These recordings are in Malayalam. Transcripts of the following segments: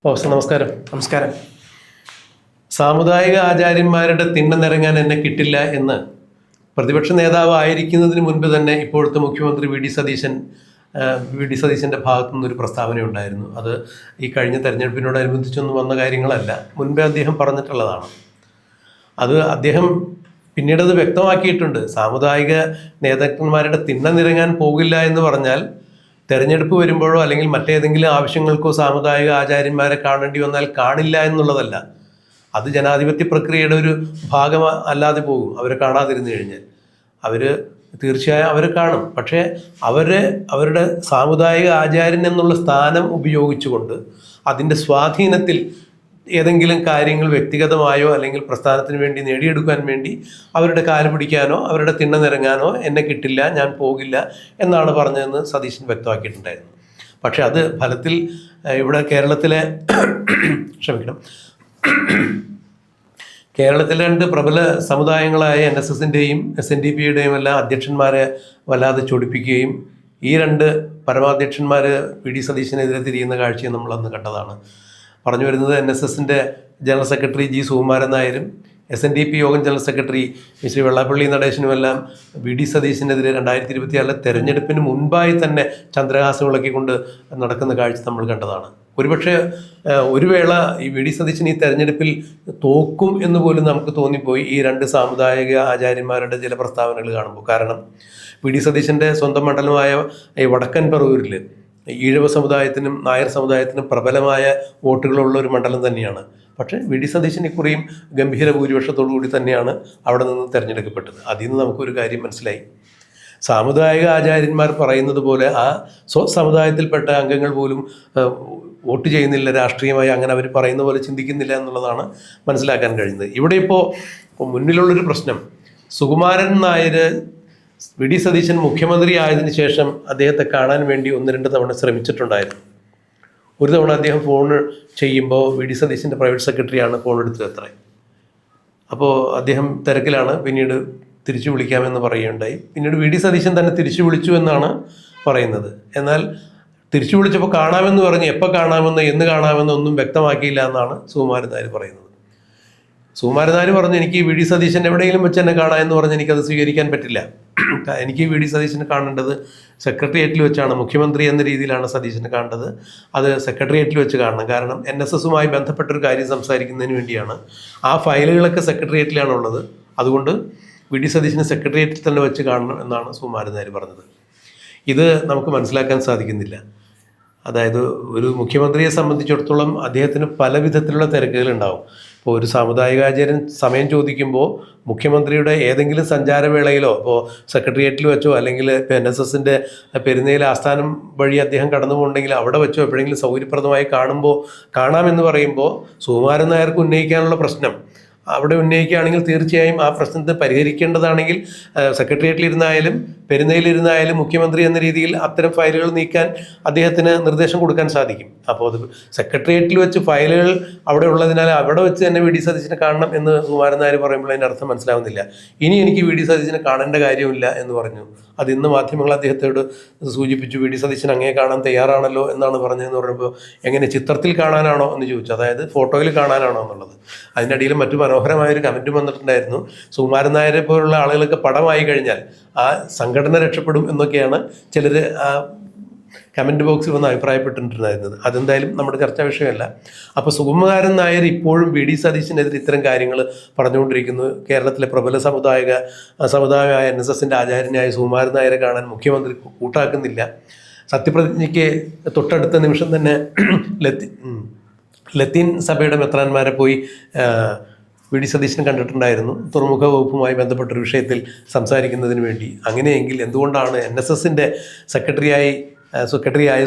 നമസ്കാരം. നമസ്കാരം. സാമുദായിക ആചാര്യന്മാരുടെ തിണ്ണ നിറങ്ങാൻ എന്നെ കിട്ടില്ല എന്ന് പ്രതിപക്ഷ നേതാവ് ആയിരിക്കുന്നതിന് മുൻപ് തന്നെ ഇപ്പോഴത്തെ മുഖ്യമന്ത്രി വി ഡി സതീശൻ്റെ ഭാഗത്തു നിന്നൊരു പ്രസ്താവന ഉണ്ടായിരുന്നു. അത് ഈ കഴിഞ്ഞ തെരഞ്ഞെടുപ്പിനോടനുബന്ധിച്ചൊന്നും വന്ന കാര്യങ്ങളല്ല, മുൻപേ അദ്ദേഹം പറഞ്ഞിട്ടുള്ളതാണ്. അത് അദ്ദേഹം പിന്നീടത് വ്യക്തമാക്കിയിട്ടുണ്ട്. സാമുദായിക നേതാക്കന്മാരുടെ തിണ്ണ നിറങ്ങാൻ പോകില്ല എന്ന് പറഞ്ഞാൽ തെരഞ്ഞെടുപ്പ് വരുമ്പോഴോ അല്ലെങ്കിൽ മറ്റേതെങ്കിലും ആവശ്യങ്ങൾക്കോ സാമുദായിക ആചാര്യന്മാരെ കാണേണ്ടി വന്നാൽ കാണില്ല എന്നുള്ളതല്ല. അത് ജനാധിപത്യ പ്രക്രിയയുടെ ഒരു ഭാഗം അല്ലാതെ പോകും. അവരെ കാണാതിരുന്നു കഴിഞ്ഞാൽ തീർച്ചയായും അവർ കാണും. പക്ഷേ അവരുടെ സാമുദായിക ആചാര്യൻ എന്നുള്ള സ്ഥാനം ഉപയോഗിച്ചുകൊണ്ട് അതിൻ്റെ സ്വാധീനത്തിൽ ഏതെങ്കിലും കാര്യങ്ങൾ വ്യക്തിഗതമായോ അല്ലെങ്കിൽ പ്രസ്ഥാനത്തിന് വേണ്ടി നേടിയെടുക്കാൻ വേണ്ടി അവരുടെ കാല് പിടിക്കാനോ അവരുടെ തിണ്ണ നിറങ്ങാനോ എന്നെ കിട്ടില്ല, ഞാൻ പോകില്ല എന്നാണ് പറഞ്ഞതെന്ന് സതീശൻ വ്യക്തമാക്കിയിട്ടുണ്ടായിരുന്നു. പക്ഷെ അത് ഫലത്തിൽ ഇവിടെ കേരളത്തിലെ രണ്ട് പ്രബല സമുദായങ്ങളായ NSSൻ്റെയും SNDPയുടെയും എല്ലാം അധ്യക്ഷന്മാരെ വല്ലാതെ ചൊടിപ്പിക്കുകയും ഈ രണ്ട് പരമാധ്യക്ഷന്മാർ വി ഡി സതീശനെതിരെ തിരിയുന്ന കാഴ്ചയും നമ്മളന്ന് കണ്ടതാണ്. പറഞ്ഞു വരുന്നത് NSSൻ്റെ ജനറൽ സെക്രട്ടറി G സുകുമാരൻ നായരും SNDP Yogam general secretary Shri Vellappally നടേശനുമെല്ലാം വി ഡി സതീശനെതിരെ 2024 തെരഞ്ഞെടുപ്പിന് മുൻപായി തന്നെ ചന്ദ്രഹാസം വിളക്കിക്കൊണ്ട് നടക്കുന്ന കാഴ്ച നമ്മൾ കണ്ടതാണ്. ഒരുപക്ഷെ ഒരു വേള ഈ വി ഡി സതീശൻ ഈ തെരഞ്ഞെടുപ്പിൽ തോക്കും എന്ന് പോലും നമുക്ക് തോന്നിപ്പോയി ഈ രണ്ട് സാമുദായിക ആചാര്യന്മാരുടെ ചില പ്രസ്താവനകൾ കാണുമ്പോൾ. കാരണം വി ഡി സതീശൻ്റെ സ്വന്തം മണ്ഡലമായ ഈ വടക്കൻ പറവൂരിൽ ഈഴവ സമുദായത്തിനും നായർ സമുദായത്തിനും പ്രബലമായ വോട്ടുകളുള്ള ഒരു മണ്ഡലം തന്നെയാണ്. പക്ഷേ വി ഡി സതീശൻ ഇക്കുറിയും ഗംഭീര ഭൂരിപക്ഷത്തോടു കൂടി തന്നെയാണ് അവിടെ നിന്ന് തിരഞ്ഞെടുക്കപ്പെട്ടത്. അതിൽ നിന്ന് നമുക്കൊരു കാര്യം മനസ്സിലായി. സാമുദായിക ആചാര്യന്മാർ പറയുന്നത് പോലെ ആ സമുദായത്തിൽപ്പെട്ട അംഗങ്ങൾ പോലും വോട്ട് ചെയ്യുന്നില്ല, രാഷ്ട്രീയമായി അങ്ങനെ അവർ പറയുന്ന പോലെ ചിന്തിക്കുന്നില്ല എന്നുള്ളതാണ് മനസ്സിലാക്കാൻ കഴിയുന്നത്. ഇവിടെ ഇപ്പോൾ മുന്നിലുള്ളൊരു പ്രശ്നം, സുകുമാരൻ നായർ വി ഡി സതീശൻ മുഖ്യമന്ത്രി ആയതിനു ശേഷം അദ്ദേഹത്തെ കാണാൻ വേണ്ടി 1-2 തവണ ശ്രമിച്ചിട്ടുണ്ടായിരുന്നു. ഒരു തവണ അദ്ദേഹം ഫോൺ ചെയ്യുമ്പോൾ വി ഡി സതീശൻ്റെ പ്രൈവറ്റ് സെക്രട്ടറിയാണ് ഫോൺ എടുത്തത് അത്രേ. അപ്പോൾ അദ്ദേഹം തിരക്കിലാണ്, പിന്നീട് തിരിച്ചു വിളിക്കാമെന്ന് പറയുകയുണ്ടായി. പിന്നീട് വി ഡി സതീശൻ തന്നെ തിരിച്ചു വിളിച്ചു എന്നാണ് പറയുന്നത്. എന്നാൽ തിരിച്ചു വിളിച്ചപ്പോൾ കാണാമെന്ന് പറഞ്ഞ് എപ്പോൾ കാണാമെന്ന് എന്ന് കാണാമെന്ന് ഒന്നും വ്യക്തമാക്കിയില്ല എന്നാണ് സുകുമാരൻ നായർ പറയുന്നത്. സുകുമാരൻ നായർ പറഞ്ഞു, എനിക്ക് വി ഡി സതീശൻ എവിടെയെങ്കിലും വെച്ച് എന്നെ കാണാമെന്ന് പറഞ്ഞ് എനിക്കത് സ്വീകരിക്കാൻ പറ്റില്ല. എനിക്ക് വി ഡി സതീശനെ കാണേണ്ടത് സെക്രട്ടേറിയറ്റിൽ വെച്ചാണ്, മുഖ്യമന്ത്രി എന്ന രീതിയിലാണ് സതീശനെ കാണേണ്ടത്. അത് സെക്രട്ടേറിയറ്റിൽ വെച്ച് കാണണം. കാരണം NSSുമായി ബന്ധപ്പെട്ടൊരു കാര്യം സംസാരിക്കുന്നതിന് വേണ്ടിയാണ്. ആ ഫയലുകളൊക്കെ സെക്രട്ടേറിയറ്റിലാണുള്ളത്. അതുകൊണ്ട് വി ഡി സതീശനെ സെക്രട്ടേറിയറ്റിൽ തന്നെ വെച്ച് കാണണം എന്നാണ് സുകുമാരൻ നായർ പറഞ്ഞത്. ഇത് നമുക്ക് മനസ്സിലാക്കാൻ സാധിക്കുന്നില്ല. അതായത് ഒരു മുഖ്യമന്ത്രിയെ സംബന്ധിച്ചിടത്തോളം അദ്ദേഹത്തിന് പല വിധത്തിലുള്ള തിരക്കുകളുണ്ടാവും. ഇപ്പോൾ ഒരു സാമുദായികാചാര്യൻ സമയം ചോദിക്കുമ്പോൾ മുഖ്യമന്ത്രിയുടെ ഏതെങ്കിലും സഞ്ചാരവേളയിലോ ഇപ്പോൾ സെക്രട്ടേറിയറ്റിൽ വെച്ചോ അല്ലെങ്കിൽ ഇപ്പോൾ NSSൻ്റെ പെരുന്നേൽ ആസ്ഥാനം വഴി അദ്ദേഹം കടന്നു പോകുന്നുണ്ടെങ്കിൽ അവിടെ വെച്ചോ എപ്പോഴെങ്കിലും സൗകര്യപ്രദമായി കാണാമെന്ന് പറയുമ്പോൾ സുകുമാരൻ നായർക്ക് ഉന്നയിക്കാനുള്ള പ്രശ്നം അവിടെ ഉന്നയിക്കുകയാണെങ്കിൽ തീർച്ചയായും ആ പ്രശ്നത്തെ പരിഹരിക്കേണ്ടതാണെങ്കിൽ സെക്രട്ടേറിയറ്റിലിരുന്നായാലും പെരുന്നയിലിരുന്നായാലും മുഖ്യമന്ത്രി എന്ന രീതിയിൽ അത്തരം ഫയലുകൾ നീക്കാൻ അദ്ദേഹത്തിന് നിർദ്ദേശം കൊടുക്കാൻ സാധിക്കും. അപ്പോൾ അത് സെക്രട്ടേറിയറ്റിൽ വെച്ച് ഫയലുകൾ അവിടെ ഉള്ളതിനാൽ അവിടെ വെച്ച് തന്നെ വി ഡി സതീശനെ കാണണം എന്ന് സുകുമാരൻ നായർ പറയുമ്പോൾ അതിൻ്റെ അർത്ഥം മനസ്സിലാവുന്നില്ല. ഇനി എനിക്ക് വി ഡി സതീശനെ കാണേണ്ട കാര്യമില്ല എന്ന് പറഞ്ഞു. അത് ഇന്ന് മാധ്യമങ്ങൾ അദ്ദേഹത്തോട് സൂചിപ്പിച്ചു, വി ഡി സതീശൻ അങ്ങേ കാണാൻ തയ്യാറാണല്ലോ എന്നാണ് പറഞ്ഞതെന്ന് പറയുമ്പോൾ എങ്ങനെ ചിത്രത്തിൽ കാണാനാണോ എന്ന് ചോദിച്ചു, അതായത് ഫോട്ടോയിൽ കാണാനാണോ എന്നുള്ളത്. അതിനിടയിൽ മറ്റു മനോഹരമായൊരു കമൻറ്റും വന്നിട്ടുണ്ടായിരുന്നു. സുകുമാരൻ നായരെ പോലുള്ള ആളുകളൊക്കെ പടമായി കഴിഞ്ഞാൽ ആ സംഘടന രക്ഷപ്പെടും എന്നൊക്കെയാണ് ചിലർ ആ കമൻറ്റ് ബോക്സിൽ വന്ന് അഭിപ്രായപ്പെട്ടിട്ടുണ്ടായിരുന്നത്. അതെന്തായാലും നമ്മുടെ ചർച്ചാ വിഷയമല്ല. അപ്പോൾ സുകുമാരൻ നായർ ഇപ്പോഴും വി ഡി സതീശനെതിരെ ഇത്തരം കാര്യങ്ങൾ പറഞ്ഞുകൊണ്ടിരിക്കുന്നു. കേരളത്തിലെ പ്രബല സമുദായമായ NSSൻ്റെ ആചാര്യനായ സുകുമാരൻ നായരെ കാണാൻ മുഖ്യമന്ത്രി കൂട്ടാക്കുന്നില്ല. സത്യപ്രതിജ്ഞയ്ക്ക് തൊട്ടടുത്ത നിമിഷം തന്നെ ലത്തീൻ സഭയുടെ മെത്രാന്മാരെ പോയി വി ഡി സതീശൻ കണ്ടിട്ടുണ്ടായിരുന്നു, തുറമുഖ വകുപ്പുമായി ബന്ധപ്പെട്ടൊരു വിഷയത്തിൽ സംസാരിക്കുന്നതിന് വേണ്ടി. അങ്ങനെയെങ്കിൽ എന്തുകൊണ്ടാണ് NSSൻ്റെ സെക്രട്ടറിയായ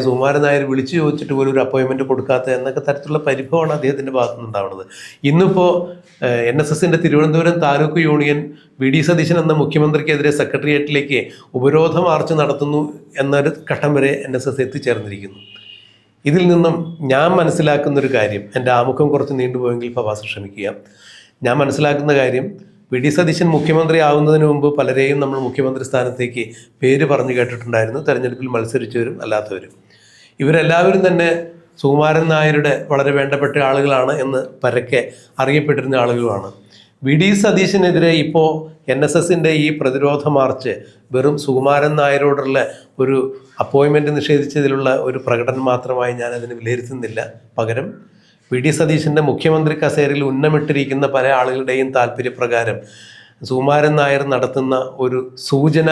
സുകുമാരൻ നായർ വിളിച്ചു ചോദിച്ചിട്ട് പോലും ഒരു അപ്പോയിൻമെൻറ്റ് കൊടുക്കാത്തത് എന്നൊക്കെ തരത്തിലുള്ള പരിഭവമാണ് അദ്ദേഹത്തിൻ്റെ ഭാഗത്തു നിന്നുണ്ടാവുന്നത്. ഇന്നിപ്പോൾ NSSൻ്റെ Thiruvananthapuram taluk union V D Satheesan എന്ന മുഖ്യമന്ത്രിക്കെതിരെ സെക്രട്ടേറിയറ്റിലേക്ക് ഉപരോധ മാർച്ച് നടത്തുന്നു എന്നൊരു ഘട്ടം വരെ NSS എത്തിച്ചേർന്നിരിക്കുന്നു. ഇതിൽ നിന്നും ഞാൻ മനസ്സിലാക്കുന്നൊരു കാര്യം, എൻ്റെ ആമുഖം കുറച്ച് നീണ്ടുപോയെങ്കിൽ ഫവാസ് ക്ഷമിക്കുക. ഞാൻ മനസ്സിലാക്കുന്ന കാര്യം, വി ഡി സതീശൻ മുഖ്യമന്ത്രി ആവുന്നതിന് മുമ്പ് പലരെയും നമ്മൾ മുഖ്യമന്ത്രി സ്ഥാനത്തേക്ക് പേര് പറഞ്ഞു കേട്ടിട്ടുണ്ടായിരുന്നു, തെരഞ്ഞെടുപ്പിൽ മത്സരിച്ചവരും അല്ലാത്തവരും. ഇവരെല്ലാവരും തന്നെ സുകുമാരൻ നായരുടെ വളരെ വേണ്ടപ്പെട്ട ആളുകളാണ് എന്ന് പരക്കെ അറിയപ്പെട്ടിരുന്ന ആളുകളുമാണ്. വി ഡി സതീശനെതിരെ ഇപ്പോൾ NSSൻ്റെ ഈ പ്രതിരോധ മാർച്ച് വെറും സുകുമാരൻ നായരോടുള്ള ഒരു അപ്പോയിൻമെൻറ്റ് നിഷേധിച്ചതിലുള്ള ഒരു പ്രകടനം മാത്രമായി ഞാൻ അതിന് വിലയിരുത്തുന്നില്ല. പകരം വി ഡി സതീശൻ്റെ മുഖ്യമന്ത്രി കസേരയിൽ ഉന്നമിട്ടിരിക്കുന്ന പല ആളുകളുടെയും താല്പര്യപ്രകാരം സുകുമാരൻ നായർ നടത്തുന്ന ഒരു സൂചന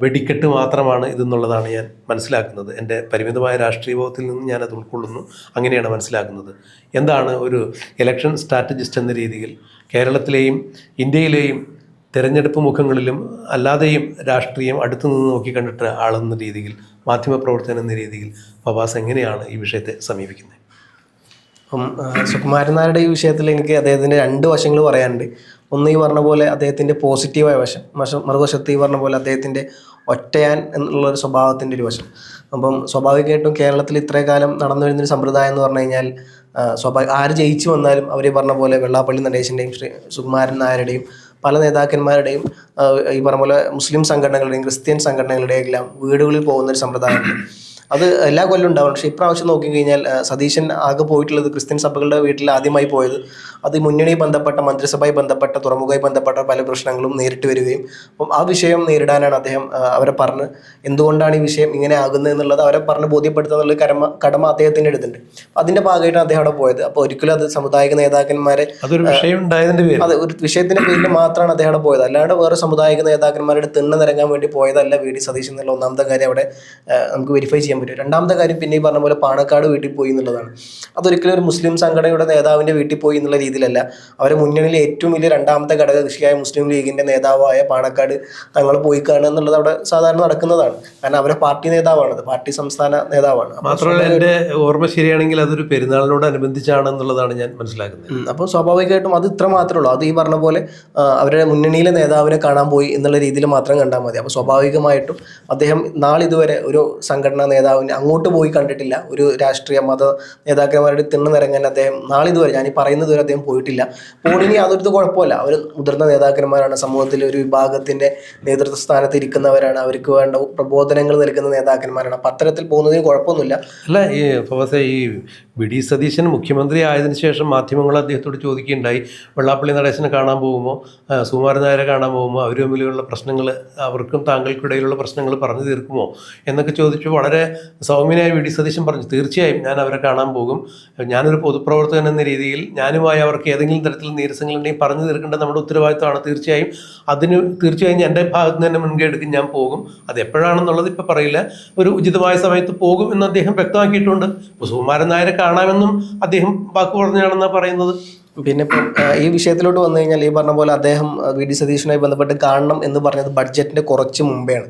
വെടിക്കെട്ട് മാത്രമാണ് ഇതെന്നുള്ളതാണ് ഞാൻ മനസ്സിലാക്കുന്നത്. എൻ്റെ പരിമിതമായ രാഷ്ട്രീയ ബോധത്തിൽ നിന്ന് ഞാനത് ഉൾക്കൊള്ളുന്നു. അങ്ങനെയാണ് മനസ്സിലാക്കുന്നത്. എന്താണ് ഒരു ഇലക്ഷൻ സ്ട്രാറ്റജിസ്റ്റ് എന്ന രീതിയിൽ കേരളത്തിലെയും ഇന്ത്യയിലെയും തിരഞ്ഞെടുപ്പ് മുഖങ്ങളിലും അല്ലാതെയും രാഷ്ട്രീയം അടുത്തു നിന്ന് നോക്കിക്കണ്ടിട്ട് ആളെന്ന രീതിയിൽ, മാധ്യമപ്രവർത്തനം എന്ന രീതിയിൽ ഫവാസ് എങ്ങനെയാണ് ഈ വിഷയത്തെ സമീപിക്കുന്നത്? അപ്പം സുകുമാരൻ നായരുടെ ഈ വിഷയത്തിൽ എനിക്ക് അദ്ദേഹത്തിൻ്റെ രണ്ട് വശങ്ങൾ പറയാനുണ്ട്. ഒന്ന്, ഈ പറഞ്ഞ പോലെ അദ്ദേഹത്തിൻ്റെ പോസിറ്റീവായ വശം, മറുവശത്ത് ഈ പറഞ്ഞ പോലെ അദ്ദേഹത്തിൻ്റെ ഒറ്റയാൻ എന്നുള്ളൊരു സ്വഭാവത്തിൻ്റെ ഒരു വശം. അപ്പം സ്വാഭാവികമായിട്ടും കേരളത്തിൽ ഇത്രയും കാലം നടന്നു വരുന്നൊരു സമ്പ്രദായം എന്ന് പറഞ്ഞു കഴിഞ്ഞാൽ ആര് ജയിച്ചു വന്നാലും അവർ പറഞ്ഞ പോലെ വെള്ളാപ്പള്ളി നടേശൻ്റെയും സുകുമാരൻ നായരുടെയും പല നേതാക്കന്മാരുടെയും ഈ പറഞ്ഞ പോലെ മുസ്ലിം സംഘടനകളുടെയും ക്രിസ്ത്യൻ സംഘടനകളുടെയും എല്ലാം വീടുകളിൽ പോകുന്നൊരു സമ്പ്രദായമുണ്ട്. അത് എല്ലാ കൊല്ലം ഉണ്ടാവും. പക്ഷേ ഇപ്രാവശ്യം നോക്കിക്കഴിഞ്ഞാൽ സതീശൻ ആകെ പോയിട്ടുള്ളത് ക്രിസ്ത്യൻ സഭകളുടെ വീട്ടിൽ ആദ്യമായി പോയത്. അത് മുന്നണിയുമായി ബന്ധപ്പെട്ട, മന്ത്രിസഭയുമായി ബന്ധപ്പെട്ട, തുറമുഖമായി ബന്ധപ്പെട്ട പല പ്രശ്നങ്ങളും നേരിട്ട് വരികയും അപ്പം ആ വിഷയം നേരിടാനാണ് അദ്ദേഹം അവരെ പറഞ്ഞ് എന്തുകൊണ്ടാണ് ഈ വിഷയം ഇങ്ങനെ ആകുന്നത് എന്നുള്ളത് അവരെ പറഞ്ഞ് ബോധ്യപ്പെടുത്തുക എന്നുള്ള കടമ അദ്ദേഹത്തിൻ്റെ അടുത്തുണ്ട്. അതിൻ്റെ ഭാഗമായിട്ടാണ് അദ്ദേഹം അവിടെ പോയത്. അപ്പോൾ ഒരിക്കലും അത് സമുദായിക നേതാക്കന്മാരെ അതെ, ഒരു വിഷയത്തിൻ്റെ പേരിൽ മാത്രമാണ് അദ്ദേഹം അവിടെ പോയത്. അല്ലാണ്ട് വേറെ സമുദായിക നേതാക്കന്മാരുടെ തിണ്ണ നിരങ്ങാൻ വേണ്ടി പോയതല്ല വി ഡി സതീശൻ എന്നുള്ള ഒന്നാമത്തെ കാര്യം അവിടെ നമുക്ക് വെരിഫൈ ചെയ്യാൻ പറ്റും. രണ്ടാമത്തെ കാര്യം പിന്നെ ഈ പറഞ്ഞ പോലെ പാണക്കാട് വീട്ടിൽ പോയി എന്നുള്ളതാണ്. അതൊരിക്കലും ഒരു മുസ്ലിം സംഘടനയുടെ നേതാവിൻ്റെ വീട്ടിൽ പോയി എന്നുള്ള രീതിയിലല്ല. അവരെ മുന്നണിയിലെ ഏറ്റവും വലിയ രണ്ടാമത്തെ ഘടക കക്ഷിയായ മുസ്ലിം ലീഗിൻ്റെ നേതാവായ പാണക്കാട് തങ്ങൾ പോയി കാണുക എന്നുള്ളത് അവിടെ സാധാരണ നടക്കുന്നതാണ്. കാരണം അവരെ പാർട്ടി നേതാവാണത്, പാർട്ടി സംസ്ഥാന നേതാവാണ്. മാത്രമല്ല എൻ്റെ ഓർമ്മ ശരിയാണെങ്കിൽ അതൊരു പെരുന്നാളിനോടനുബന്ധിച്ചാണെന്നുള്ളതാണ് ഞാൻ മനസ്സിലാക്കുന്നത്. അപ്പോൾ സ്വാഭാവികമായിട്ടും അത് ഇത്ര മാത്രമേ ഉള്ളൂ. അത് ഈ പറഞ്ഞ പോലെ അവരുടെ മുന്നണിയിലെ നേതാവിനെ കാണാൻ പോയി എന്നുള്ള രീതിയിൽ മാത്രം കണ്ടാൽ മതി. അപ്പോൾ സ്വാഭാവികമായിട്ടും അദ്ദേഹം നാളിതുവരെ ഒരു സംഘടനാ നേതാവിനെ അങ്ങോട്ട് പോയി കണ്ടിട്ടില്ല. ഒരു രാഷ്ട്രീയ മത നേതാക്കന്മാരുടെ തിണ്ണ നിരങ്ങാൻ അദ്ദേഹം നാളിതുവരെ, ഞാൻ ഈ പറയുന്നത് വരെ അദ്ദേഹം പോയിട്ടില്ല. പോണിനി യാതൊരു കുഴപ്പമില്ല. അവർ മുതിർന്ന നേതാക്കന്മാരാണ്, സമൂഹത്തിലെ ഒരു വിഭാഗത്തിൻ്റെ നേതൃത്വ സ്ഥാനത്ത് ഇരിക്കുന്നവരാണ്, അവർക്ക് വേണ്ട പ്രബോധനങ്ങൾ നൽകുന്ന നേതാക്കന്മാരാണ്. അപ്പം അത്തരത്തിൽ പോകുന്നതിന് കുഴപ്പമൊന്നുമില്ല. അല്ല, ഈ വി ഡി സതീശൻ മുഖ്യമന്ത്രി ആയതിനു ശേഷം മാധ്യമങ്ങൾ അദ്ദേഹത്തോട് ചോദിക്കുകയുണ്ടായി, വെള്ളാപ്പള്ളി നടേശനെ കാണാൻ പോകുമ്പോൾ, സുകുമാരൻ നായരെ കാണാൻ പോകുമ്പോൾ അവർ തമ്മിലുള്ള പ്രശ്നങ്ങൾ, അവർക്കും താങ്കൾക്കിടയിലുള്ള പ്രശ്നങ്ങൾ പറഞ്ഞു തീർക്കുമോ എന്നൊക്കെ ചോദിച്ചു. വളരെ സൗമ്യനായ വി ഡി സതീശൻ പറഞ്ഞു, തീർച്ചയായും ഞാൻ അവരെ കാണാൻ പോകും. ഞാനൊരു പൊതുപ്രവർത്തകൻ എന്ന രീതിയിൽ ഞാനുമായി അവർക്ക് ഏതെങ്കിലും തരത്തിൽ നീരസങ്ങളുണ്ടെങ്കിൽ പറഞ്ഞു തീർക്കേണ്ടത് നമ്മുടെ ഉത്തരവാദിത്തമാണ്. തീർച്ചയായും എൻ്റെ ഭാഗത്ത് നിന്ന് തന്നെ മുൻകൈ എടുക്കും, ഞാൻ പോകും. അത് എപ്പോഴാണെന്നുള്ളത് ഇപ്പോൾ പറയില്ല, ഒരു ഉചിതമായ സമയത്ത് പോകും എന്ന് അദ്ദേഹം വ്യക്തമാക്കിയിട്ടുണ്ട്. സുകുമാരൻ നായരെ കാണാമെന്നും അദ്ദേഹം വാക്ക് പറഞ്ഞാണെന്നാണ് പറയുന്നത്. പിന്നെ ഇപ്പം ഈ വിഷയത്തിലോട്ട് വന്നു കഴിഞ്ഞാൽ ഈ പറഞ്ഞ പോലെ അദ്ദേഹം വി ഡി സതീശനുമായി ബന്ധപ്പെട്ട് കാണണം എന്ന് പറഞ്ഞത് ബഡ്ജറ്റിൻ്റെ കുറച്ച് മുമ്പെയാണ്.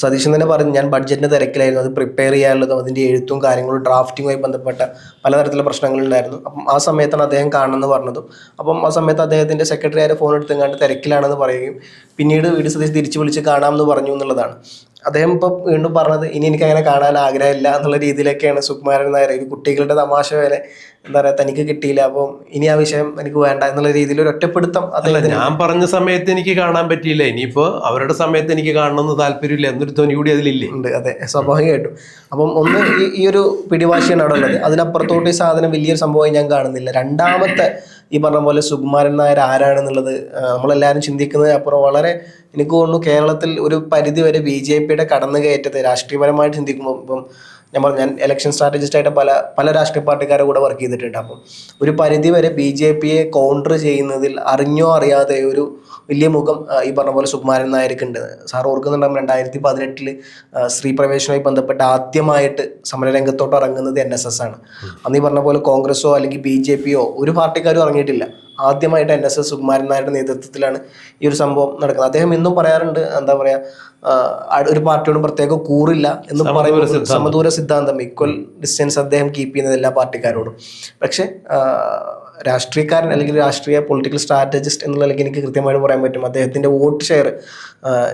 സതീശൻ തന്നെ പറഞ്ഞു, ഞാൻ ബഡ്ജറ്റിൻ്റെ തിരക്കിലായിരുന്നു, അത് പ്രിപ്പയർ ചെയ്യാനുള്ളതും അതിൻ്റെ എഴുത്തും കാര്യങ്ങളും ഡ്രാഫ്റ്റിങ്ങുമായി ബന്ധപ്പെട്ട പലതരത്തിലുള്ള പ്രശ്നങ്ങളുണ്ടായിരുന്നു. അപ്പം ആ സമയത്താണ് അദ്ദേഹം കാണണമെന്ന് പറഞ്ഞതും. അപ്പം ആ സമയത്ത് അദ്ദേഹത്തിൻ്റെ സെക്രട്ടറി ആയ ഫോൺ എടുത്തെങ്ങാണ്ട് തിരക്കിലാണെന്ന് പറയുകയും പിന്നീട് വി ഡി സതീശൻ തിരിച്ചു വിളിച്ച് കാണാമെന്ന് പറഞ്ഞു എന്നുള്ളതാണ്. അദ്ദേഹം ഇപ്പം വീണ്ടും പറഞ്ഞത് ഇനി എനിക്ക് അങ്ങനെ കാണാൻ ആഗ്രഹമില്ല എന്നുള്ള രീതിയിലൊക്കെയാണ്. സുകുമാരൻ നായർ ഈ കുട്ടികളുടെ തമാശ വരെ എന്താ പറയുക, തനിക്ക് കിട്ടിയില്ല, അപ്പം ഇനി ആ വിഷയം എനിക്ക് വേണ്ട എന്നുള്ള രീതിയിൽ ഒരു ഒറ്റപ്പെടുത്തം. അതല്ല, ഞാൻ പറഞ്ഞ സമയത്ത് എനിക്ക് കാണാൻ പറ്റിയില്ല, ഇനിയിപ്പോൾ അവരുടെ സമയത്ത് എനിക്ക് കാണണമെന്ന് താല്പര്യമില്ല എന്നൊരു ധ്വനി കൂടി അതിലില്ലേ? ഉണ്ട്, അതെ, സ്വാഭാവികമായിട്ടും. അപ്പം ഒന്ന് ഈ ഒരു പിടിവാശിയാണ് അവിടെ ഉള്ളത്. അതിനപ്പുറത്തോട്ട് ഈ സാധനം വലിയൊരു സംഭവമായി ഞാൻ കാണുന്നില്ല. രണ്ടാമത്തെ ഈ പറഞ്ഞ പോലെ സുകുമാരൻ നായർ ആരാണെന്നുള്ളത് നമ്മളെല്ലാവരും ചിന്തിക്കുന്നതിന് അപ്പുറം വളരെ എനിക്ക് തോന്നുന്നു കേരളത്തിൽ ഒരു പരിധി വരെ BJPയുടെ കടന്നുകയറ്റത്തെ രാഷ്ട്രീയപരമായിട്ട് ചിന്തിക്കുമ്പോൾ, ഇപ്പം ഞാൻ ഇലക്ഷൻ സ്ട്രാറ്റജിസ്റ്റായിട്ട് പല രാഷ്ട്രീയ പാർട്ടിക്കാരുടെ കൂടെ വർക്ക് ചെയ്തിട്ടുണ്ട്. അപ്പം ഒരു പരിധി വരെ BJPയെ കൗണ്ടർ ചെയ്യുന്നതിൽ അറിഞ്ഞോ അറിയാതെ ഒരു വലിയ മുഖം ഈ പറഞ്ഞ പോലെ സുകുമാരൻ നായർക്കുണ്ട്. സാർ ഓർക്കുന്നുണ്ടാകും, 2018 സ്ത്രീ പ്രവേശനവുമായി ബന്ധപ്പെട്ട് ആദ്യമായിട്ട് സമരരംഗത്തോട്ട് ഇറങ്ങുന്നത് NSS ആണ്. അന്ന് ഈ പറഞ്ഞ പോലെ കോൺഗ്രസോ അല്ലെങ്കിൽ BJPയോ ഒരു പാർട്ടിക്കാരും ഇറങ്ങിയിട്ടില്ല. ആദ്യമായിട്ട് NSS സുകുമാരൻ നായരുടെ നേതൃത്വത്തിലാണ് ഈ ഒരു സംഭവം നടക്കുന്നത്. അദ്ദേഹം എന്നും പറയാറുണ്ട്, എന്താ പറയുക, ഒരു പാർട്ടിയോടും പ്രത്യേക കൂറില്ല എന്ന് പറയുന്നത് സമദൂര സിദ്ധാന്തം, ഈക്വൽ ഡിസ്റ്റൻസ് അദ്ദേഹം കീപ്പ് ചെയ്യുന്നത് എല്ലാ പാർട്ടിക്കാരോടും. പക്ഷെ രാഷ്ട്രീയക്കാരൻ അല്ലെങ്കിൽ രാഷ്ട്രീയ പൊളിറ്റിക്കൽ സ്ട്രാറ്റജിസ്റ്റ് എന്നുള്ള നിലയ്ക്ക് എനിക്ക് കൃത്യമായിട്ട് പറയാൻ പറ്റും, അദ്ദേഹത്തിൻ്റെ വോട്ട് ഷെയർ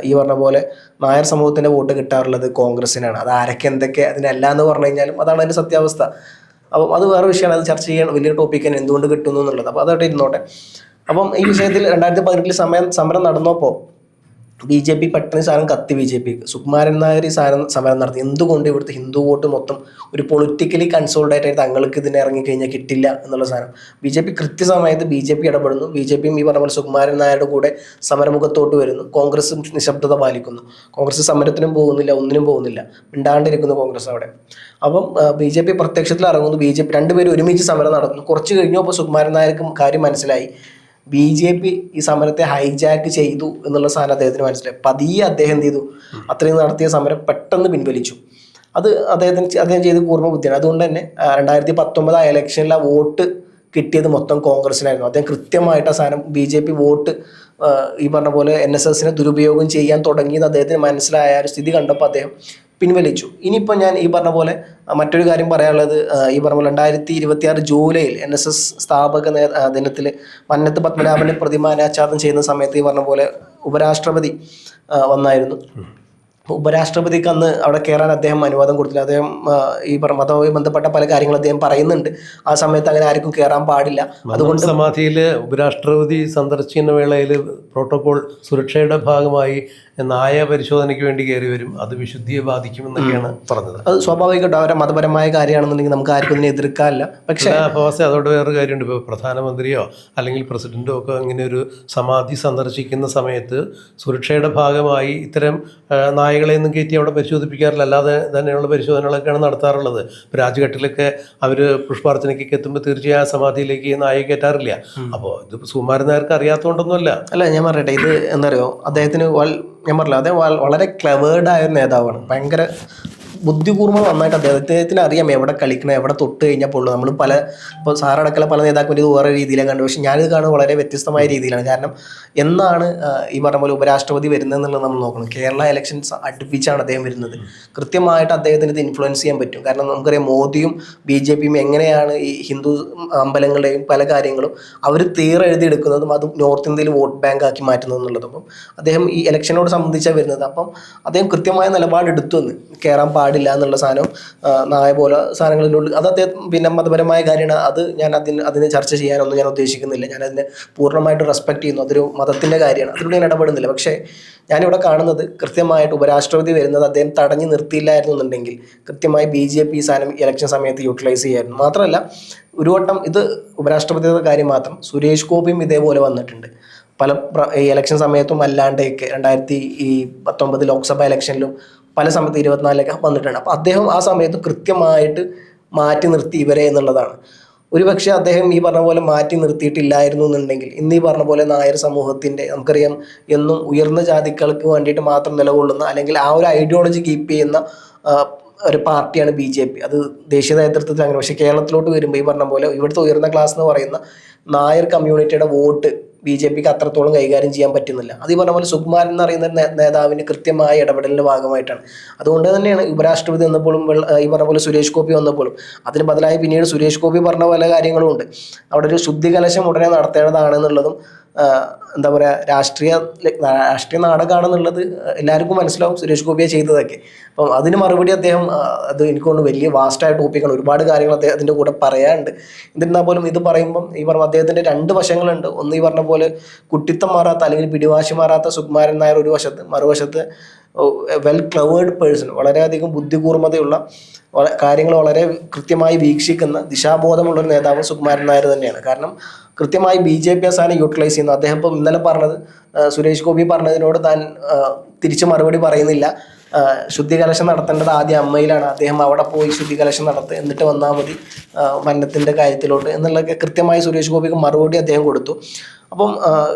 ഈ പറഞ്ഞ പോലെ നായർ സമൂഹത്തിൻ്റെ വോട്ട് കിട്ടാറുള്ളത് കോൺഗ്രസിനാണ്. അത് ആരൊക്കെ എന്തൊക്കെ അതിനല്ല എന്ന് പറഞ്ഞു കഴിഞ്ഞാലും അതാണ് അതിൻ്റെ സത്യാവസ്ഥ. അപ്പം അത് വേറെ വിഷയമാണ്, അത് ചർച്ച ചെയ്യാൻ വലിയൊരു ടോപ്പിക്കാണ് എന്തുകൊണ്ട് കിട്ടുന്നു എന്നുള്ളത്. അപ്പോൾ അതോടെ ഇരുന്നോട്ടെ. അപ്പം ഈ വിഷയത്തിൽ 2018 സമരം നടന്നപ്പോൾ BJP പെട്ടെന്ന് സാധനം കത്തി. BJP സുകുമാരൻ നായർ ഈ സാധനം സമരം നടത്തി. എന്തുകൊണ്ട് ഇവിടുത്തെ ഹിന്ദു വോട്ട് മൊത്തം ഒരു പൊളിറ്റിക്കലി കൺസോൾട്ടേറ്റ് ആയിട്ട് തങ്ങൾക്ക് ഇതിനെ ഇറങ്ങിക്കഴിഞ്ഞാൽ കിട്ടില്ല എന്നുള്ള സാധനം BJP കൃത്യസമയത്ത് BJP ഇടപെടുന്നു. BJPയും ഈ പറഞ്ഞ പോലെ സുകുമാരൻ നായരുടെ കൂടെ സമരമുഖത്തോട്ട് വരുന്നു. കോൺഗ്രസും നിശബ്ദത പാലിക്കുന്നു. കോൺഗ്രസ് സമരത്തിനും പോകുന്നില്ല, ഒന്നിനും പോകുന്നില്ല, മിണ്ടാണ്ടിരിക്കുന്നു കോൺഗ്രസ് അവിടെ. അപ്പം BJP പ്രത്യക്ഷത്തിൽ ഇറങ്ങുന്നു. BJP രണ്ടുപേരും ഒരുമിച്ച് സമരം നടത്തുന്നു. കുറച്ച് കഴിഞ്ഞപ്പോൾ സുകുമാരൻ നായർക്ക് കാര്യം മനസ്സിലായി. BJP ഈ സമരത്തെ ഹൈജാക്ക് ചെയ്തു എന്നുള്ള സാധനം അദ്ദേഹത്തിന് മനസ്സിലായി. പതിയെ അദ്ദേഹം എന്ത് ചെയ്തു, അത്രയും നടത്തിയ സമരം പെട്ടെന്ന് പിൻവലിച്ചു. അത് അദ്ദേഹം ചെയ്ത് പൂർണ്ണ ബുദ്ധിയാണ്. അതുകൊണ്ട് തന്നെ 2019 ഇലക്ഷനിലെ വോട്ട് കിട്ടിയത് മൊത്തം കോൺഗ്രസിനായിരുന്നു. അദ്ദേഹം കൃത്യമായിട്ട് ആ സാധനം BJP വോട്ട് ഈ പറഞ്ഞ പോലെ NSSനെ ദുരുപയോഗം ചെയ്യാൻ തുടങ്ങിയത് അദ്ദേഹത്തിന് മനസ്സിലായ ഒരു സ്ഥിതി കണ്ടപ്പോൾ അദ്ദേഹം പിൻവലിച്ചു. ഇനിയിപ്പോൾ ഞാൻ ഈ പറഞ്ഞ പോലെ മറ്റൊരു കാര്യം പറയാനുള്ളത്, ഈ പറഞ്ഞ പോലെ 2026 ജൂലൈയിൽ NSS സ്ഥാപക ദിനത്തിൽ മന്നത്ത് പത്മനാഭൻ്റെ പ്രതിമ അനാച്ഛാദനം ചെയ്യുന്ന സമയത്ത് ഈ പറഞ്ഞ പോലെ ഉപരാഷ്ട്രപതി വന്നായിരുന്നു. ഉപരാഷ്ട്രപതിക്ക് അന്ന് അവിടെ കയറാൻ അദ്ദേഹം അനുവാദം കൊടുത്തില്ല. അദ്ദേഹം ഈ മതവുമായി ബന്ധപ്പെട്ട പല കാര്യങ്ങൾ അദ്ദേഹം പറയുന്നുണ്ട്. ആ സമയത്ത് അങ്ങനെ ആർക്കും കയറാൻ പാടില്ല. അതുകൊണ്ട് സമാധിയിൽ ഉപരാഷ്ട്രപതി സന്ദർശിക്കുന്ന വേളയിൽ പ്രോട്ടോകോൾ സുരക്ഷയുടെ ഭാഗമായി നായ പരിശോധനയ്ക്ക് വേണ്ടി കയറി വരും, അത് വിശുദ്ധിയെ ബാധിക്കുമെന്നൊക്കെയാണ് പറഞ്ഞത്. അത് സ്വാഭാവികമായിട്ടും അവരുടെ മതപരമായ കാര്യമാണെന്നുണ്ടെങ്കിൽ നമുക്ക് ആർക്കും ഇതിനെ എതിർക്കാനില്ല. പക്ഷേ അതോടെ വേറൊരു കാര്യമുണ്ട്. ഇപ്പോൾ പ്രധാനമന്ത്രിയോ അല്ലെങ്കിൽ പ്രസിഡന്റോ ഒക്കെ ഇങ്ങനെ ഒരു സമാധി സന്ദർശിക്കുന്ന സമയത്ത് സുരക്ഷയുടെ ഭാഗമായി ഇത്തരം നായകളെയൊന്നും കയറ്റി അവിടെ പരിശോധിപ്പിക്കാറില്ല. അല്ലാതെ തന്നെയുള്ള പരിശോധനകളൊക്കെയാണ് നടത്താറുള്ളത്. ഇപ്പോൾ രാജ്ഘട്ടിലൊക്കെ അവർ പുഷ്പാർച്ചനയ്ക്ക് എത്തുമ്പോൾ തീർച്ചയായും സമാധിയിലേക്ക് നായയെ കയറ്റാറില്ല. അപ്പോൾ ഇത് സുകുമാരൻ നായർക്ക് അറിയാത്തതുകൊണ്ടൊന്നുമല്ല. അല്ല, ഞാൻ പറയട്ടെ, ഇത് എന്താ പറയുക, അദ്ദേഹത്തിന് ഞാൻ പറഞ്ഞില്ല, അദ്ദേഹം വളരെ ക്ലെവേർഡായ ഒരു നേതാവാണ്. ഭയങ്കര ബുദ്ധിപൂർവ്വം നന്നായിട്ട് അദ്ദേഹത്തിന് അറിയാം എവിടെ കളിക്കണം, എവിടെ തൊട്ട് കഴിഞ്ഞാൽ പൊള്ളു. നമ്മൾ ഇപ്പോൾ സാറടക്കല പല നേതാക്കളും ഇത് വേറെ രീതിയിലാണ് കണ്ടു. പക്ഷേ ഞാനിത് കാണുന്നത് വളരെ വ്യത്യസ്തമായ രീതിയിലാണ്. കാരണം എന്നാണ് ഈ പറഞ്ഞ പോലെ ഉപരാഷ്ട്രപതി വരുന്നതെന്നുള്ളത് നമ്മൾ നോക്കണം. കേരള ഇലക്ഷൻസ് അടുപ്പിച്ചാണ് അദ്ദേഹം വരുന്നത്. കൃത്യമായിട്ട് അദ്ദേഹത്തിന് ഇത് ഇൻഫ്ലുവൻസ് ചെയ്യാൻ പറ്റും. കാരണം നമുക്കറിയാം മോദിയും BJPയും എങ്ങനെയാണ് ഈ ഹിന്ദു അമ്പലങ്ങളുടെയും പല കാര്യങ്ങളും അവർ എഴുതിയെടുക്കുന്നതും അത് നോർത്ത് ഇന്ത്യയിൽ വോട്ട് ബാങ്ക് ആക്കി മാറ്റുന്നത് എന്നുള്ളതും. അപ്പം അദ്ദേഹം ഈ ഇലക്ഷനോട് സംബന്ധിച്ചാണ് വരുന്നത്. അപ്പം അദ്ദേഹം കൃത്യമായ നിലപാടെടുത്തു എന്ന് കയറാൻ പാടില്ല എന്നുള്ള സാധനം, നായ പോലെ സാധനങ്ങളിലുള്ള അത് അദ്ദേഹം മതപരമായ കാര്യമാണ്. അത് ഞാൻ അതിന് ചർച്ച ചെയ്യാനൊന്നും ഞാൻ ഉദ്ദേശിക്കുന്നില്ല. ഞാൻ അതിനെ പൂർണ്ണമായിട്ട് റെസ്പെക്ട് ചെയ്യുന്നു. അതൊരു മതത്തിൻ്റെ കാര്യമാണ്, അതിലൂടെ ഞാൻ ഇടപെടുന്നില്ല. പക്ഷേ ഞാനിവിടെ കാണുന്നത് കൃത്യമായിട്ട് ഉപരാഷ്ട്രപതി വരുന്നത് അദ്ദേഹം തടഞ്ഞു നിർത്തിയില്ലായിരുന്നു എന്നുണ്ടെങ്കിൽ കൃത്യമായി BJP ഈ സാധനം ഇലക്ഷൻ സമയത്ത് യൂട്ടിലൈസ് ചെയ്യായിരുന്നു. മാത്രമല്ല ഒരു വട്ടം ഇത് ഉപരാഷ്ട്രപതിയുടെ കാര്യം മാത്രം, സുരേഷ് ഗോപിയും ഇതേപോലെ വന്നിട്ടുണ്ട് പല ഇലക്ഷൻ സമയത്തും അല്ലാണ്ടൊക്കെ. 2019 ലോക്സഭാ ഇലക്ഷനിലും പല സമയത്ത് 24 വന്നിട്ടുണ്ട്. അപ്പോൾ അദ്ദേഹം ആ സമയത്ത് കൃത്യമായിട്ട് മാറ്റി നിർത്തി ഇവരെ എന്നുള്ളതാണ്. ഒരുപക്ഷെ അദ്ദേഹം ഈ പറഞ്ഞ പോലെ മാറ്റി നിർത്തിയിട്ടില്ലായിരുന്നു എന്നുണ്ടെങ്കിൽ ഇന്ന് ഈ പറഞ്ഞ പോലെ നായർ സമൂഹത്തിൻ്റെ, നമുക്കറിയാം എന്നും ഉയർന്ന ജാതികൾക്ക് വേണ്ടിയിട്ട് മാത്രം നിലകൊള്ളുന്ന അല്ലെങ്കിൽ ആ ഒരു ഐഡിയോളജി കീപ്പ് ചെയ്യുന്ന ഒരു പാർട്ടിയാണ് BJP. അത് ദേശീയ നേതൃത്വത്തിൽ അങ്ങനെ. പക്ഷേ കേരളത്തിലോട്ട് വരുമ്പോൾ ഈ പറഞ്ഞ പോലെ ഇവിടുത്തെ ഉയർന്ന ക്ലാസ് എന്ന് പറയുന്ന നായർ കമ്മ്യൂണിറ്റിയുടെ വോട്ട് BJPക്ക് അത്രത്തോളം കൈകാര്യം ചെയ്യാൻ പറ്റുന്നില്ല. അത് ഈ പറഞ്ഞ പോലെ സുകുമാരൻ എന്ന് പറയുന്ന നേതാവിന് കൃത്യമായ ഇടപെടലിൻ്റെ ഭാഗമായിട്ടാണ്. അതുകൊണ്ട് തന്നെയാണ് ഉപരാഷ്ട്രപതി വന്നപ്പോഴും ഈ പറഞ്ഞ പോലെ സുരേഷ് ഗോപി വന്നപ്പോഴും അതിന് ബദലായി പിന്നീട് സുരേഷ് ഗോപി പറഞ്ഞ പല കാര്യങ്ങളും ഉണ്ട്. അവിടെ ഒരു ശുദ്ധികലശം ഉടനെ നടത്തേണ്ടതാണെന്നുള്ളതും എന്താ പറയുക, രാഷ്ട്രീയ നാടകമാണെന്നുള്ളത് എല്ലാവർക്കും മനസ്സിലാവും, സുരേഷ് ഗോപിയെ ചെയ്തതൊക്കെ. അപ്പം അതിന് മറുപടി അദ്ദേഹം അത് എനിക്ക് തോന്നുന്നു വലിയ വാസ്റ്റായ ടോപ്പിക്കാണ്. ഒരുപാട് കാര്യങ്ങൾ അതിൻ്റെ കൂടെ പറയാനുണ്ട്. എന്നിരുന്നാൽ പോലും ഇത് പറയുമ്പം ഈ പറഞ്ഞ അദ്ദേഹത്തിൻ്റെ രണ്ട് വശങ്ങളുണ്ട്. ഒന്ന് ഈ പറഞ്ഞ പോലെ കുട്ടിത്തം മാറാത്ത അല്ലെങ്കിൽ പിടിവാശി മാറാത്ത സുകുമാരൻ നായർ ഒരു വശത്ത്, മറുവശത്ത് വെൽ ക്ലവേർഡ് പേഴ്സൺ, വളരെയധികം ബുദ്ധികൂർമ്മതയുള്ള കാര്യങ്ങൾ വളരെ കൃത്യമായി വീക്ഷിക്കുന്ന ദിശാബോധമുള്ളൊരു നേതാവ് സുകുമാരൻ നായർ തന്നെയാണ്. കാരണം കൃത്യമായി BJP സാധനം യൂട്ടിലൈസ് ചെയ്യുന്നു. അദ്ദേഹം ഇപ്പം ഇന്നലെ പറഞ്ഞത്, സുരേഷ് ഗോപി പറഞ്ഞതിനോട് താൻ തിരിച്ച് മറുപടി പറയുന്നില്ല. ശുദ്ധികലശം നടത്തേണ്ടത് ആദ്യം അമ്മയിലാണ്, അദ്ദേഹം അവിടെ പോയി ശുദ്ധികലശം നടത്തുക, എന്നിട്ട് വന്നാൽ മതി മന്നത്തിൻ്റെ കാര്യത്തിലോട്ട് എന്നുള്ളതൊക്കെ കൃത്യമായി സുരേഷ് ഗോപിക്ക് മറുപടി അദ്ദേഹം കൊടുത്തു. അപ്പം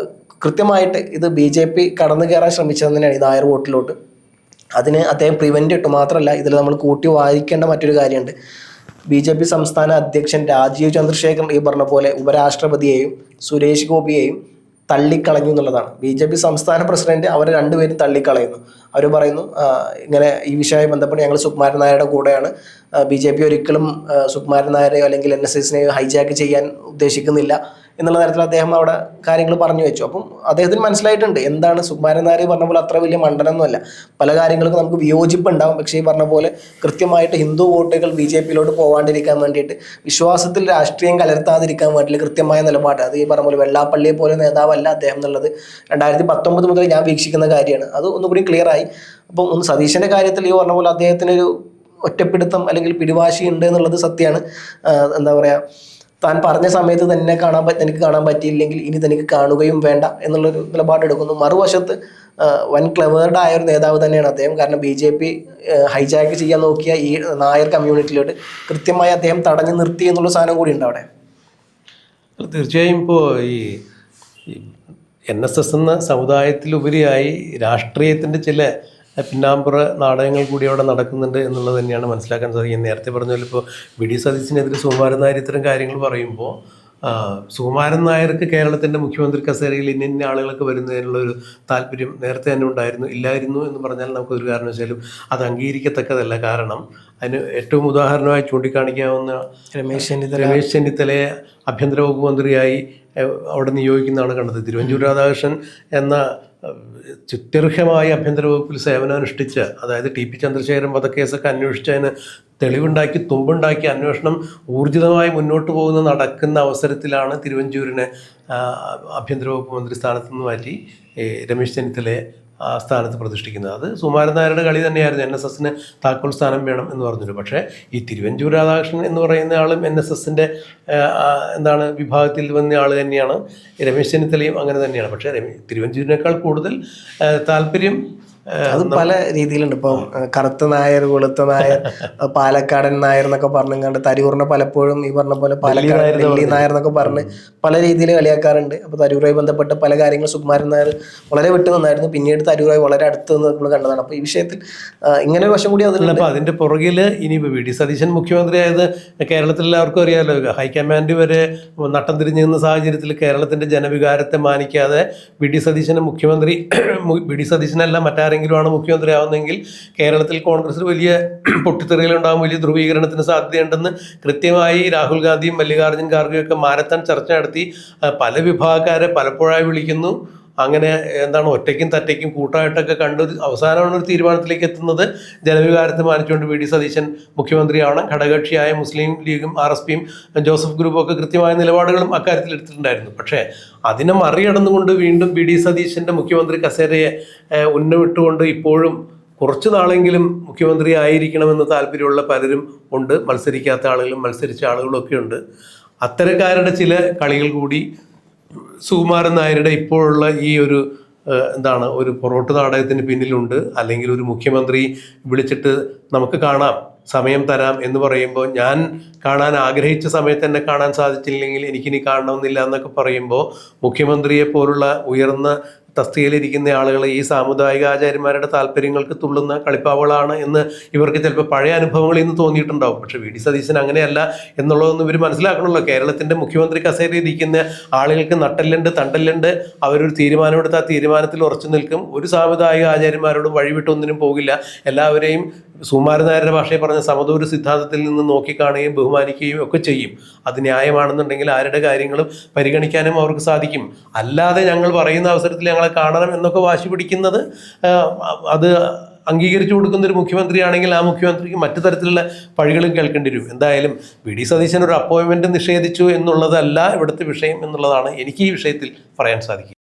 കൃത്യമായിട്ട് ഇത് BJP കടന്നു കയറാൻ ശ്രമിച്ചത് തന്നെയാണ് ഈ നായർ വോട്ടിലോട്ട്. അതിന് അദ്ദേഹം പ്രിവെൻ്റ് ഇട്ടു. മാത്രമല്ല ഇതിൽ നമ്മൾ കൂട്ടി വായിക്കേണ്ട മറ്റൊരു കാര്യമുണ്ട്. BJP സംസ്ഥാന അധ്യക്ഷൻ രാജീവ് ചന്ദ്രശേഖർ ഈ പറഞ്ഞ പോലെ ഉപരാഷ്ട്രപതിയെയും സുരേഷ് ഗോപിയെയും തള്ളിക്കളഞ്ഞു എന്നുള്ളതാണ്. BJP സംസ്ഥാന പ്രസിഡന്റ് അവരെ രണ്ടുപേരും തള്ളിക്കളയുന്നു. അവർ പറയുന്നു ഇങ്ങനെ ഈ വിഷയവുമായി ബന്ധപ്പെട്ട് ഞങ്ങൾ സുകുമാരൻ നായരുടെ കൂടെയാണ്, BJP ഒരിക്കലും സുകുമാരൻ നായരെയോ അല്ലെങ്കിൽ NSSനെയോ ഹൈജാക്ക് ചെയ്യാൻ ഉദ്ദേശിക്കുന്നില്ല എന്നുള്ള തരത്തിൽ അദ്ദേഹം അവിടെ കാര്യങ്ങൾ പറഞ്ഞു വെച്ചു. അപ്പം അദ്ദേഹത്തിന് മനസ്സിലായിട്ടുണ്ട് എന്താണ് സുകുമാരൻ നായർ പറഞ്ഞ പോലെ അത്ര വലിയ മണ്ടനൊന്നുമല്ല. പല കാര്യങ്ങൾക്കും നമുക്ക് വിയോജിപ്പ് ഉണ്ടാവും, പക്ഷേ ഈ പറഞ്ഞ പോലെ കൃത്യമായിട്ട് ഹിന്ദു വോട്ടുകൾ BJP-യിലോട്ട് പോകാണ്ടിരിക്കാൻ വേണ്ടിയിട്ട്, വിശ്വാസത്തിൽ രാഷ്ട്രീയം കലർത്താതിരിക്കാൻ വേണ്ടിയിട്ട് കൃത്യമായ നിലപാട്. അത് ഈ പറഞ്ഞ പോലെ വെള്ളാപ്പള്ളിയെ പോലെ നേതാവല്ല അദ്ദേഹം എന്നുള്ളത് 2019 മുതൽ ഞാൻ വീക്ഷിക്കുന്ന കാര്യമാണ്. അത് ഒന്നുകൂടി ക്ലിയർ ആയി. അപ്പം ഒന്ന് സതീശൻ്റെ കാര്യത്തിൽ ഈ പറഞ്ഞ പോലെ അദ്ദേഹത്തിനൊരു ഒറ്റപ്പിടുത്തം അല്ലെങ്കിൽ പിടിവാശി ഉണ്ട് എന്നുള്ളത് സത്യമാണ്. എന്താ പറയുക, താൻ പറഞ്ഞ സമയത്ത് തന്നെ തനിക്ക് കാണാൻ പറ്റിയില്ലെങ്കിൽ ഇനി തനിക്ക് കാണുകയും വേണ്ട എന്നുള്ളൊരു നിലപാടെടുക്കുന്നു. മറുവശത്ത് വൻ ക്ലെവേർഡ് ആയ ഒരു നേതാവ് തന്നെയാണ് അദ്ദേഹം. കാരണം BJP ഹൈജാക്ക് ചെയ്യാൻ നോക്കിയ ഈ നായർ കമ്മ്യൂണിറ്റിയിലോട്ട് കൃത്യമായി അദ്ദേഹം തടഞ്ഞു നിർത്തി എന്നുള്ള സാധനം കൂടി ഉണ്ട് അവിടെ. തീർച്ചയായും ഇപ്പോൾ ഈ NSS എന്ന സമുദായത്തിലുപരിയായി രാഷ്ട്രീയത്തിൻ്റെ ചില പിന്നാമ്പുറ നാടകങ്ങൾ കൂടി അവിടെ നടക്കുന്നുണ്ട് എന്നുള്ളത് തന്നെയാണ് മനസ്സിലാക്കാൻ സാധിക്കുന്നത്. നേരത്തെ പറഞ്ഞ പോലെ ഇപ്പോൾ VD സതീശനെതിരെ സുകുമാരൻ നായർ ഇത്തരം കാര്യങ്ങൾ പറയുമ്പോൾ സുകുമാരൻ നായർക്ക് കേരളത്തിൻ്റെ മുഖ്യമന്ത്രി കസേരയിൽ ഇന്ന ആളുകളൊക്കെ വരുന്നതിനുള്ളൊരു താല്പര്യം നേരത്തെ തന്നെ ഇല്ലായിരുന്നു എന്ന് പറഞ്ഞാൽ നമുക്കൊരു കാരണവശാലും അത് അംഗീകരിക്കത്തക്കതല്ല. കാരണം അതിന് ഏറ്റവും ഉദാഹരണമായി ചൂണ്ടിക്കാണിക്കാവുന്ന രമേശ് ചെന്നിത്തലയെ ആഭ്യന്തര വകുപ്പ് മന്ത്രിയായി അവിടെ നിയോഗിക്കുന്നതാണ് കണ്ടത്. തിരുവഞ്ചൂർ രാധാകൃഷ്ണൻ എന്ന ചുത്യർഹമായ ആഭ്യന്തര വകുപ്പിൽ സേവനമനുഷ്ഠിച്ച, അതായത് TP ചന്ദ്രശേഖരൻ വധക്കേസൊക്കെ അന്വേഷിച്ചതിന് തെളിവുണ്ടാക്കി തുമ്പുണ്ടാക്കി അന്വേഷണം ഊർജിതമായി മുന്നോട്ട് നടക്കുന്ന അവസരത്തിലാണ് തിരുവഞ്ചൂരിനെ ആഭ്യന്തര വകുപ്പ് മന്ത്രി സ്ഥാനത്ത് നിന്ന് മാറ്റി രമേശ് ചെന്നിത്തലയെ ആ സ്ഥാനത്ത് പ്രതിഷ്ഠിക്കുന്നത്. അത് സുകുമാരൻ നായരുടെ കളി തന്നെയായിരുന്നു. NSSന് താക്കോൽ സ്ഥാനം വേണം എന്ന് പറഞ്ഞിട്ട്. പക്ഷേ ഈ തിരുവഞ്ചൂർ രാധാകൃഷ്ണൻ എന്ന് പറയുന്ന ആളും NSSൻ്റെ വിഭാഗത്തിൽ വന്ന ആൾ തന്നെയാണ്. രമേശ് ചെന്നിത്തലയും അങ്ങനെ തന്നെയാണ്. പക്ഷേ തിരുവഞ്ചൂരിനേക്കാൾ കൂടുതൽ താല്പര്യം അത് പല രീതിയിലുണ്ട്. ഇപ്പം കറുത്ത നായർ, വെളുത്ത നായർ, പാലക്കാടൻ നായർ എന്നൊക്കെ പറഞ്ഞുകൊണ്ട് തരൂറിനെ പലപ്പോഴും ഈ പറഞ്ഞ പോലെ പാലക്കാടൻ വെള്ളി നായർ എന്നൊക്കെ പറഞ്ഞ് പല രീതിയിൽ കളിയാക്കാറുണ്ട്. അപ്പോൾ തരൂറുമായി ബന്ധപ്പെട്ട പല കാര്യങ്ങളും സുകുമാരൻ നായർ വളരെ വിട്ടു നിന്നായിരുന്നു. പിന്നീട് തരൂറുമായി വളരെ അടുത്ത് നിന്ന് നമ്മൾ കണ്ടതാണ്. അപ്പോൾ ഈ വിഷയത്തിൽ ഇങ്ങനെ ഒരു വശം കൂടി അതിലുള്ള. അപ്പോൾ അതിൻ്റെ പുറകിൽ ഇനിയിപ്പോൾ VD സതീശൻ മുഖ്യമന്ത്രിയായത് കേരളത്തിൽ എല്ലാവർക്കും അറിയാമല്ലോ. ഹൈക്കമാൻഡ് വരെ നട്ടം തിരിഞ്ഞു നിന്ന സാഹചര്യത്തിൽ കേരളത്തിൻ്റെ ജനവികാരത്തെ മാനിക്കാതെ VD സതീശനല്ല മറ്റാരെങ്കിലും ആണ് മുഖ്യമന്ത്രി ആവുന്നതെങ്കിൽ കേരളത്തിൽ കോൺഗ്രസിൽ വലിയ പൊട്ടിത്തെറികളുണ്ടാകും, വലിയ ധ്രുവീകരണത്തിന് സാധ്യതയുണ്ടെന്ന് കൃത്യമായി രാഹുൽ ഗാന്ധിയും മല്ലികാർജ്ജുൻ ഖാർഗെയൊക്കെ മാരത്തൺ ചർച്ച നടത്തി പല വിഭാഗക്കാരെ പലപ്പോഴായി വിളിക്കുന്നു. അങ്ങനെ ഒറ്റയ്ക്കും തറ്റയ്ക്കും കൂട്ടായിട്ടൊക്കെ കണ്ട് അവസാനമാണ് ഒരു തീരുമാനത്തിലേക്ക് എത്തുന്നത്. ജനവികാരത്തെ മാനിച്ചുകൊണ്ട് VD സതീശൻ മുഖ്യമന്ത്രിയാവണം. ഘടകകക്ഷിയായ മുസ്ലിം ലീഗും RSPയും ജോസഫ് ഗ്രൂപ്പും ഒക്കെ കൃത്യമായ നിലപാടുകളും അക്കാര്യത്തിൽ എടുത്തിട്ടുണ്ടായിരുന്നു. പക്ഷേ അതിനെ മറികടന്നുകൊണ്ട് വീണ്ടും VD സതീശൻ്റെ മുഖ്യമന്ത്രി കസേരയെ ഉന്നമിട്ടുകൊണ്ട് ഇപ്പോഴും കുറച്ച് നാളെങ്കിലും മുഖ്യമന്ത്രി ആയിരിക്കണമെന്ന് താല്പര്യമുള്ള പലരും ഉണ്ട്. മത്സരിക്കാത്ത ആളുകളും മത്സരിച്ച ആളുകളും ഒക്കെ ഉണ്ട്. അത്തരക്കാരുടെ ചില കളികൾ കൂടി സുകുമാരൻ നായരുടെ ഇപ്പോഴുള്ള ഈ ഒരു ഒരു പൊറോട്ട് നാടകത്തിന് പിന്നിലുണ്ട്. അല്ലെങ്കിൽ ഒരു മുഖ്യമന്ത്രി വിളിച്ചിട്ട് നമുക്ക് കാണാം, സമയം തരാം എന്ന് പറയുമ്പോൾ ഞാൻ കാണാൻ ആഗ്രഹിച്ച സമയത്ത് എന്നെ കാണാൻ സാധിച്ചില്ലെങ്കിൽ എനിക്കിനി കാണണമെന്നില്ല എന്നൊക്കെ പറയുമ്പോൾ മുഖ്യമന്ത്രിയെ പോലുള്ള ഉയർന്ന തസ്തികയിലിരിക്കുന്ന ആളുകൾ ഈ സാമുദായിക ആചാര്യന്മാരുടെ താല്പര്യങ്ങൾക്ക് തുള്ളുന്ന കളിപ്പാവകളാണ് എന്ന് ഇവർക്ക് ചിലപ്പോൾ പഴയ അനുഭവങ്ങളിൽ നിന്ന് തോന്നിയിട്ടുണ്ടാവും. പക്ഷേ VD സതീശൻ അങ്ങനെയല്ല എന്നുള്ളതൊന്നും ഇവർ മനസ്സിലാക്കണമല്ലോ. കേരളത്തിൻ്റെ മുഖ്യമന്ത്രി കസേരയിൽ ഇരിക്കുന്ന ആളുകൾക്ക് നട്ടല്ലുണ്ട്, തണ്ടല്ലുണ്ട്. അവരൊരു തീരുമാനമെടുത്ത് ആ തീരുമാനത്തിൽ ഉറച്ചു നിൽക്കും. ഒരു സാമുദായിക ആചാര്യന്മാരോടും വഴിവിട്ടൊന്നിനും പോകില്ല. എല്ലാവരെയും സുകുമാരൻ നായരുടെ ഭാഷയിൽ പറഞ്ഞ സമദൂര സിദ്ധാന്തത്തിൽ നിന്ന് നോക്കിക്കാണുകയും ബഹുമാനിക്കുകയും ഒക്കെ ചെയ്യും. അത് ന്യായമാണെന്നുണ്ടെങ്കിൽ ആരുടെ കാര്യങ്ങളും പരിഗണിക്കാനും അവർക്ക് സാധിക്കും. അല്ലാതെ ഞങ്ങൾ പറയുന്ന അവസരത്തിൽ ഞങ്ങളെ കാണണം എന്നൊക്കെ വാശി പിടിക്കുന്നത് അത് അംഗീകരിച്ചു കൊടുക്കുന്ന ഒരു മുഖ്യമന്ത്രിയാണെങ്കിൽ ആ മുഖ്യമന്ത്രിക്ക് മറ്റു തരത്തിലുള്ള പഴികളും കേൾക്കേണ്ടി വരും. എന്തായാലും VD സതീശൻ ഒരു അപ്പോയിൻമെൻറ്റ് നിഷേധിച്ചു എന്നുള്ളതല്ല ഇവിടുത്തെ വിഷയം എന്നുള്ളതാണ് എനിക്ക് ഈ വിഷയത്തിൽ പറയാൻ സാധിക്കുക.